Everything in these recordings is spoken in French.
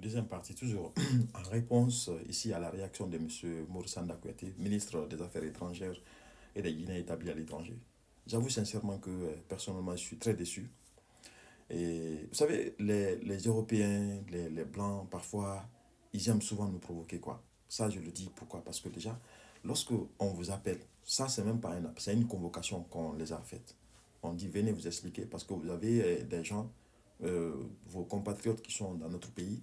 Deuxième partie, toujours en réponse ici à la réaction de M. Moursanda Kouyaté, ministre des Affaires étrangères et des Guinéens établis à l'étranger. J'avoue sincèrement que personnellement, je suis très déçu. Et vous savez, les Européens, les Blancs, parfois, ils aiment souvent nous provoquer, quoi. Ça, je le dis pourquoi? Parce que déjà, lorsque on vous appelle, ça, c'est même pas un appel, c'est une convocation qu'on les a faite. On dit, venez vous expliquer, parce que vous avez des gens, euh, vos compatriotes qui sont dans notre pays,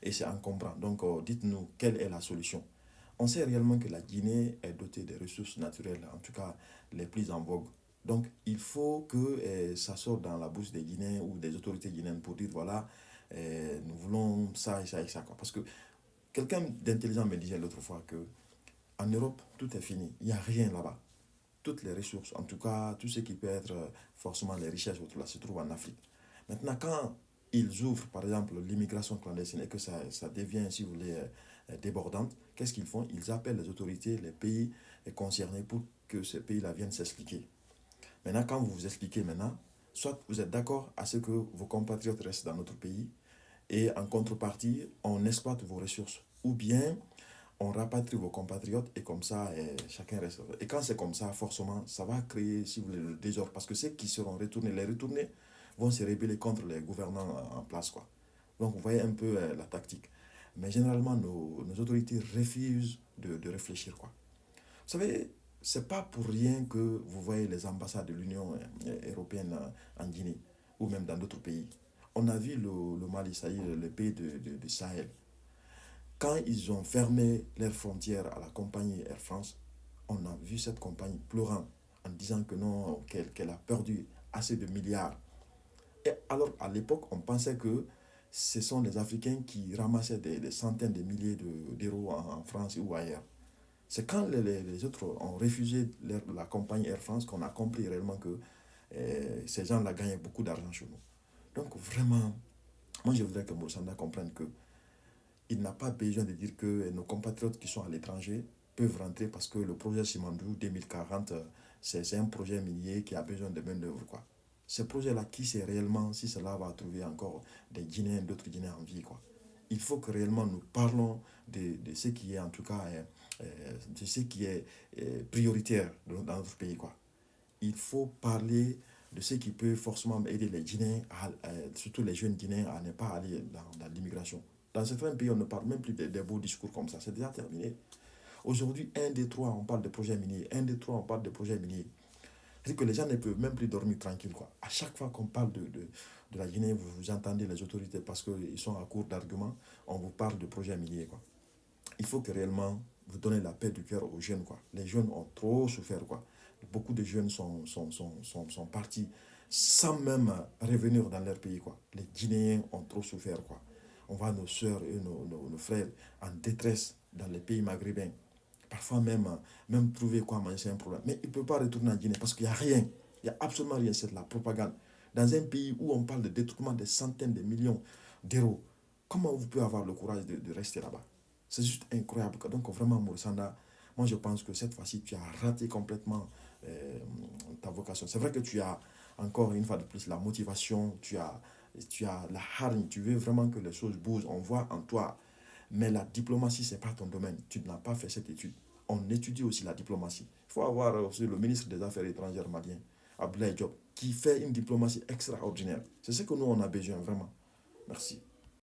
et c'est encombrant. Donc, dites-nous, quelle est la solution? On sait réellement que la Guinée est dotée des ressources naturelles, en tout cas les plus en vogue. Donc, il faut que ça sorte dans la bouche des Guinéens ou des autorités guinéennes pour dire, voilà, nous voulons ça et ça et ça, quoi. Parce que quelqu'un d'intelligent me disait l'autre fois que en Europe, tout est fini. Il n'y a rien là-bas. Toutes les ressources, en tout cas, tout ce qui peut être forcément les richesses, là, se trouve en Afrique. Maintenant, quand ils ouvrent, par exemple, l'immigration clandestine et que ça devient, si vous voulez, débordante, qu'est-ce qu'ils font? Ils appellent les autorités, les pays concernés pour que ces pays-là viennent s'expliquer. Maintenant, quand vous vous expliquez maintenant, soit vous êtes d'accord à ce que vos compatriotes restent dans notre pays et en contrepartie, on exploite vos ressources. Ou bien, on rapatrie vos compatriotes et comme ça, chacun reste. Et quand c'est comme ça, forcément, ça va créer, si vous voulez, le désordre. Parce que ceux qui seront retournés, les retournés, vont se rébeller contre les gouvernants en place, quoi. Donc, vous voyez un peu la tactique. Mais généralement, nos autorités refusent de réfléchir, quoi. Vous savez, c'est pas pour rien que vous voyez les ambassades de l'Union européenne en Guinée ou même dans d'autres pays. On a vu le Mali, ça y est, le pays de Sahel. Quand ils ont fermé leurs frontières à la compagnie Air France, on a vu cette compagnie pleurant en disant que non, qu'elle a perdu assez de milliards. Et alors, à l'époque, on pensait que ce sont les Africains qui ramassaient des centaines de milliers d'euros en France ou ailleurs. C'est quand les autres ont refusé la compagnie Air France qu'on a compris réellement que ces gens-là gagnaient beaucoup d'argent chez nous. Donc vraiment, moi je voudrais que Moussanda comprenne que il n'a pas besoin de dire que nos compatriotes qui sont à l'étranger peuvent rentrer parce que le projet Simandou 2040, c'est un projet minier qui a besoin de main-d'œuvre, quoi. Ce projet-là, qui sait réellement si cela va trouver encore des Guinéens, d'autres Guinéens en vie, quoi. Il faut que réellement nous parlons de ce qui est, en tout cas, de ce qui est prioritaire dans notre pays, quoi. Il faut parler de ce qui peut forcément aider les Guinéens, surtout les jeunes Guinéens, à ne pas aller dans l'immigration. Dans certains pays, on ne parle même plus des beaux discours comme ça. C'est déjà terminé. Aujourd'hui, un des trois, on parle de projets miniers. Un des trois, on parle de projets miniers. C'est que les gens ne peuvent même plus dormir tranquille, quoi. À chaque fois qu'on parle de la Guinée, vous entendez les autorités parce qu'ils sont à court d'arguments, on vous parle de projets miniers, quoi. Il faut que réellement vous donnez la paix du cœur aux jeunes, quoi. Les jeunes ont trop souffert, quoi. Beaucoup de jeunes sont partis sans même revenir dans leur pays, quoi. Les Guinéens ont trop souffert, quoi. On voit nos soeurs et nos frères en détresse dans les pays maghrébins. Parfois même, même trouver quoi manger, c'est un problème. Mais il ne peut pas retourner en Guinée parce qu'il n'y a rien. Il n'y a absolument rien. C'est de la propagande. Dans un pays où on parle de détournement de centaines de millions d'euros, comment vous pouvez avoir le courage de rester là-bas? C'est juste incroyable. Donc vraiment, Moussanda, moi je pense que cette fois-ci, tu as raté complètement euh, ta vocation. C'est vrai que tu as encore une fois de plus la motivation, tu as la hargne, tu veux vraiment que les choses bougent. On voit en toi, mais la diplomatie, ce n'est pas ton domaine. Tu n'as pas fait cette étude. On étudie aussi la diplomatie. Il faut avoir aussi le ministre des Affaires étrangères malien, Abdoulaye Diop, qui fait une diplomatie extraordinaire. C'est ce que nous, on a besoin vraiment. Merci.